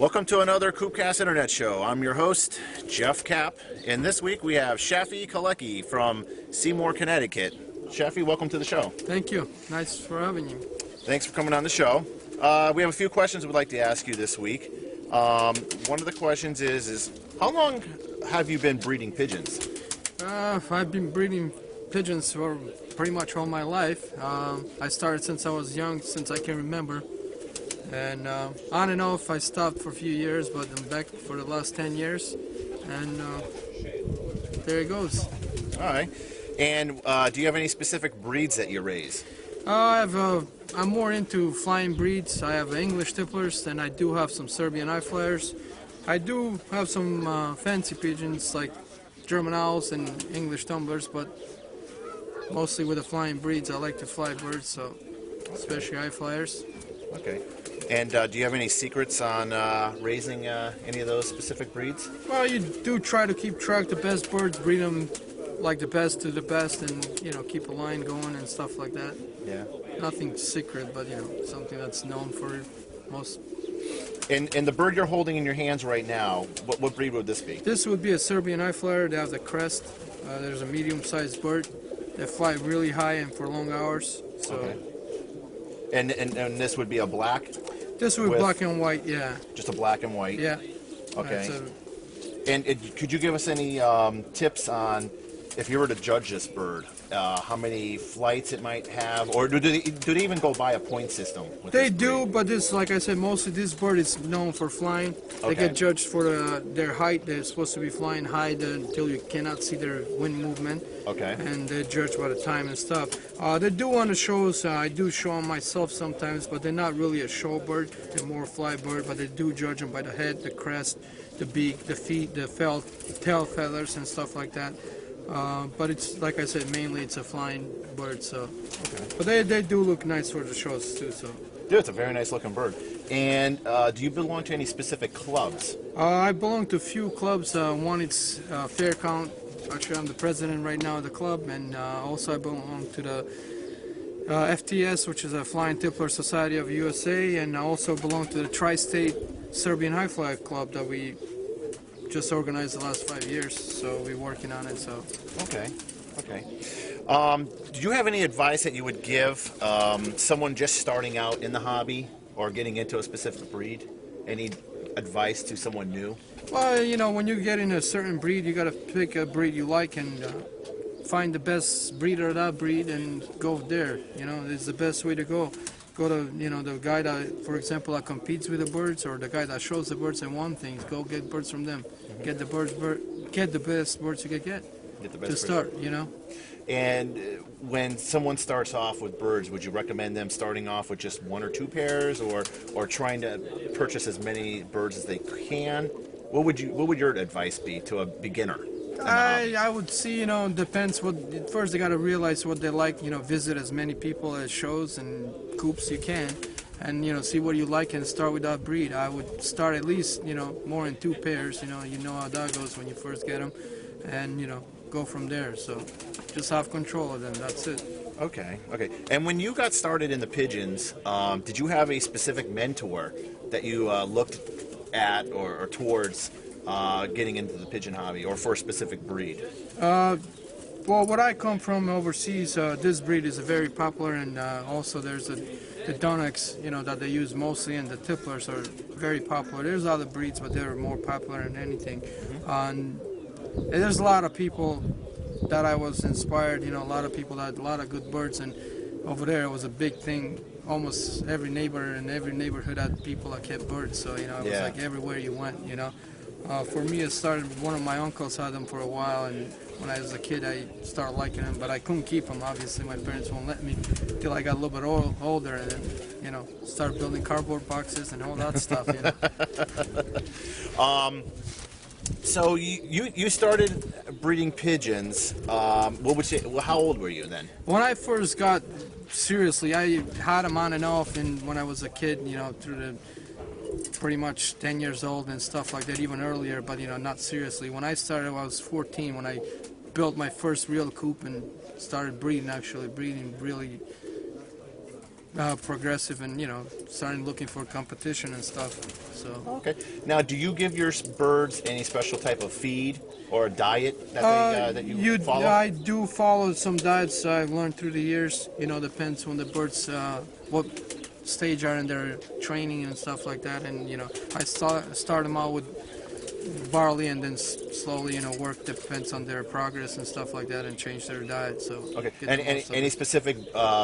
Welcome to another CoopCast Internet Show. I'm your host, Jeff Kapp, and this week we have Shafi Kalici from Seymour, Connecticut. Shafi, welcome to the show. Thank you. Nice for having you. Thanks for coming on the show. We have a few questions we'd like to ask you this week. One of the questions is how long have you been breeding pigeons? I've been breeding pigeons for pretty much all my life. I started since I was young, since I can remember. And on and off, I stopped for a few years, but I'm back for the last 10 years. And there it goes. All right. And do you have any specific breeds that you raise? I'm more into flying breeds. I have English tipplers, and I do have some Serbian eye flyers. I do have some fancy pigeons like German owls and English tumblers, but mostly with the flying breeds. I like to fly birds, so especially eye flyers. Okay. And do you have any secrets on raising any of those specific breeds? Well, you do try to keep track of the best birds, breed them like the best to the best, and keep a line going and stuff like that. Yeah. Nothing secret, but something that's known for most. And the bird you're holding in your hands right now, what breed would this be? This would be a Serbian eye flyer. They have the crest. There's a medium-sized bird. They fly really high and for long hours. So. Okay. And this would be a black? This would be black and white, yeah. Just a black and white? Yeah. Okay. And could you give us any tips on, if you were to judge this bird, how many flights it might have, or do they even go by a point system? They do, but this, like I said, mostly this bird is known for flying. They get judged for their height. They're supposed to be flying high until you cannot see their wing movement. Okay. And they're judged by the time and stuff. They do on the shows. I do show them myself sometimes, but they're not really a show bird. They're more a fly bird, but they do judge them by the head, the crest, the beak, the feet, the tail feathers, and stuff like that. But it's, like I said, mainly it's a flying bird. So, but they do look nice for the shows too. So. Dude, it's a very nice looking bird. And do you belong to any specific clubs? I belong to a few clubs. One is Fair Count. Actually, I'm the president right now of the club, and also I belong to the FTS, which is a Flying Tippler Society of USA, and I also belong to the Tri-State Serbian High Fly Club that we just organized the last 5 years, so we're working on it. So. Okay. Do you have any advice that you would give someone just starting out in the hobby or getting into a specific breed? Any advice to someone new? Well, when you get in a certain breed, you got to pick a breed you like and find the best breeder of that breed and go there. It's the best way to go. Go to, the guy that, for example, that competes with the birds, or the guy that shows the birds and want things. Go get birds from them. Get the best birds you can get to start. And when someone starts off with birds, would you recommend them starting off with just one or two pairs, or trying to purchase as many birds as they can? What would your advice be to a beginner? I would see, depends first they got to realize what they like, visit as many people at shows and coops you can, and, see what you like and start with that breed. I would start at least, more than two pairs, you know how that goes when you first get them, and, go from there. So just have control of them, that's it. Okay. And when you got started in the pigeons, did you have a specific mentor that you looked at or towards getting into the pigeon hobby, or for a specific breed? Well, what I come from overseas, this breed is very popular, and also there's the Dunnex, that they use mostly, and the Tipplers are very popular. There's other breeds, but they're more popular than anything. And there's a lot of people that I was inspired, a lot of people that had a lot of good birds, and over there it was a big thing. Almost every neighbor and every neighborhood had people that kept birds, so it was like everywhere you went. For me, it started. One of my uncles had them for a while, and when I was a kid, I started liking them, but I couldn't keep them. Obviously, my parents won't let me till I got a little bit older, and then start building cardboard boxes and all that stuff. So you started breeding pigeons. What would you? How old were you then? When I first got seriously, I had them on and off, and when I was a kid, through the pretty much 10 years old and stuff like that, even earlier, but not seriously. When I started, I was 14 when I built my first real coop and started breeding, actually breeding really progressive and starting looking for competition and stuff. So Okay. Now, do you give your birds any special type of feed or a diet that you follow? I do follow some diets I've learned through the years. Depends on the birds what stage are in their training and stuff like that. And I start them out with barley and then slowly work depends on their progress and stuff like that and change their diet. So Okay. And any specific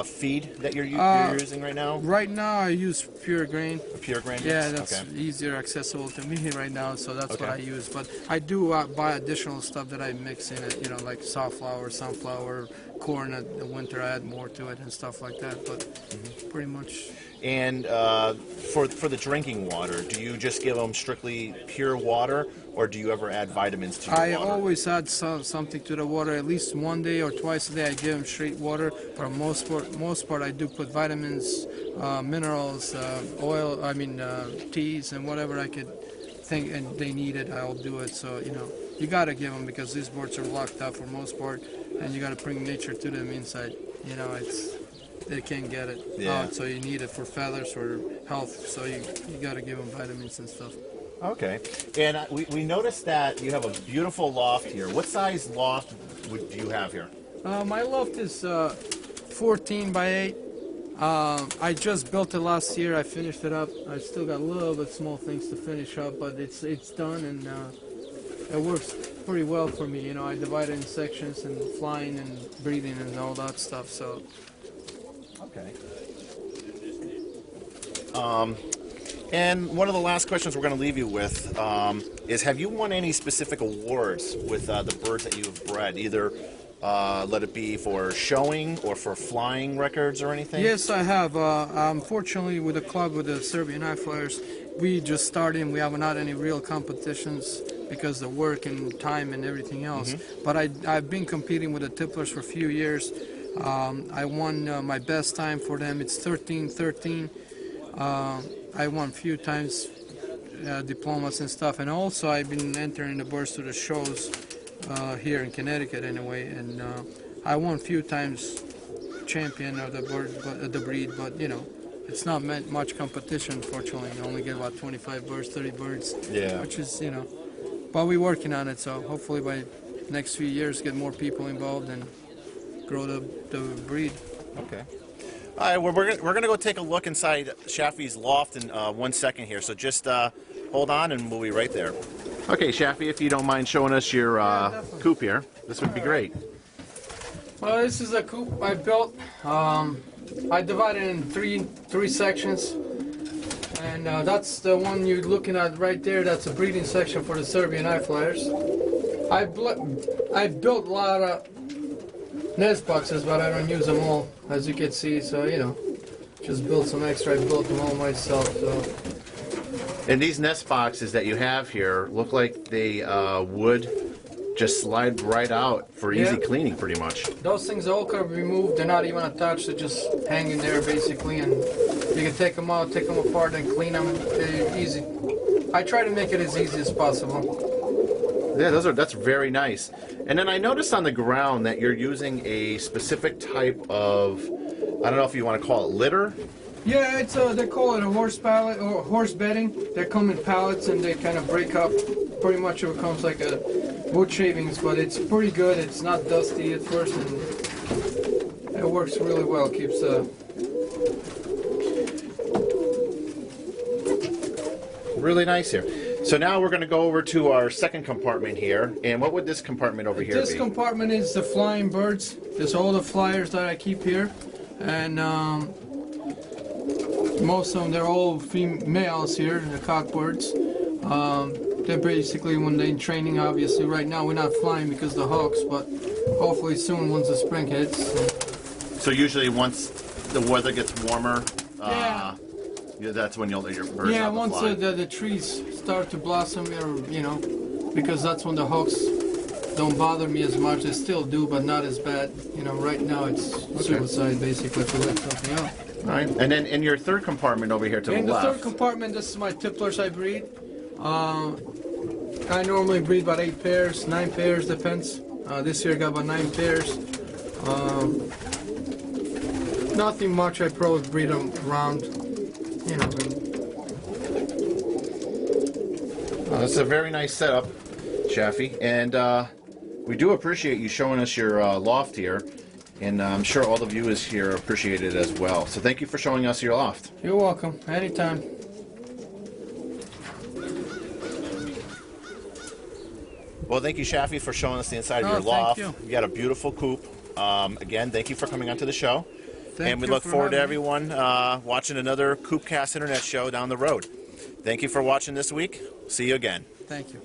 feed that you're using right now? right now I use pure grain. Pure grain? Yeah, that's okay. easier accessible to me right now, so that's Okay. what I use. But I do buy additional stuff that I mix in it, like safflower, sunflower, corn. In the winter I add more to it and stuff like that. But pretty much. And for the drinking water, do you just give them strictly pure water, or do you ever add vitamins to your I water? always add something to the water. At least one day or twice a day I give them straight water. For most part I do put vitamins, minerals, oil. Teas and whatever I could think and they need it. I'll do it. So you gotta give them because these birds are locked up for most part, and you gotta bring nature to them inside. They can't get it out, so you need it for feathers or health. So you gotta give them vitamins and stuff. Okay. And we noticed that you have a beautiful loft here. What size loft do you have here? My loft is 14 by 8. I just built it last year. I finished it up. I still got a little bit small things to finish up, but it's done and it works pretty well for me. I divide it in sections and flying and breeding and all that stuff. So. Okay. And one of the last questions we're going to leave you with is: have you won any specific awards with the birds that you've bred? Either let it be for showing or for flying records or anything? Yes, I have. Unfortunately, with the club, with the Serbian High Flyers, we just started and we haven't had any real competitions because of work and time and everything else. But I've been competing with the Tipplers for a few years. I won my best time for them. It's 13-13. I won a few times diplomas and stuff, and also I've been entering the birds to the shows here in Connecticut anyway, and I won a few times champion of the breed, but it's not meant much competition. Fortunately, I only get about 25 birds, 30 birds, which is but we're working on it. So hopefully by next few years get more people involved and grow the breed. Okay. All right, well, we're going to go take a look inside Shafi's loft in 1 second here, so just hold on and we'll be right there. Okay, Shafi, if you don't mind showing us your coop here, this would be great. Well, this is a coop I built. I divided it in three sections, and that's the one you're looking at right there. That's a breeding section for the Serbian High Flyers. I built a lot of nest boxes, but I don't use them all, as you can see. So just built some extra. I built them all myself. So. And these nest boxes that you have here look like they would just slide right out for easy cleaning, pretty much. Those things all can be removed. They're not even attached. They're just hanging there basically, and you can take them out, take them apart, and clean them. They're easy. I try to make it as easy as possible. Yeah, that's very nice. And then I noticed on the ground that you're using a specific type of, I don't know if you want to call it litter. Yeah, it's they call it a horse pallet or horse bedding. They come in pallets and they kind of break up. Pretty much it becomes like a wood shavings, but it's pretty good. It's not dusty at first, and it works really well. Keeps really nice here. So now we're going to go over to our second compartment here. And what would this compartment over here be? This compartment is the flying birds. There's all the flyers that I keep here. And most of them, they're all females here, the cockbirds. They're basically, when they're in training, obviously. Right now we're not flying because of the hawks, but hopefully soon once the spring hits. So usually once the weather gets warmer, that's when you'll let your birds out to once fly. the trees start to blossom, because that's when the hawks don't bother me as much. They still do, but not as bad. Right now it's suicide basically to let something out. All right. And then in your third compartment over here to the left. In the third compartment, this is my tipplers I breed. I normally breed about 8 pairs, 9 pairs, depends. This year I got about 9 pairs. Nothing much. I probably breed them around, you know. That's a very nice setup, Shafi, and we do appreciate you showing us your loft here, and I'm sure all the viewers here appreciate it as well. So thank you for showing us your loft. You're welcome. Anytime. Well, thank you, Shafi, for showing us the inside of Oh, your loft. thank you. You got a beautiful coop. Again, thank you for coming onto the show. And we you look for forward to having me. everyone watching another CoopCast internet show down the road. Thank you for watching this week. See you again. Thank you.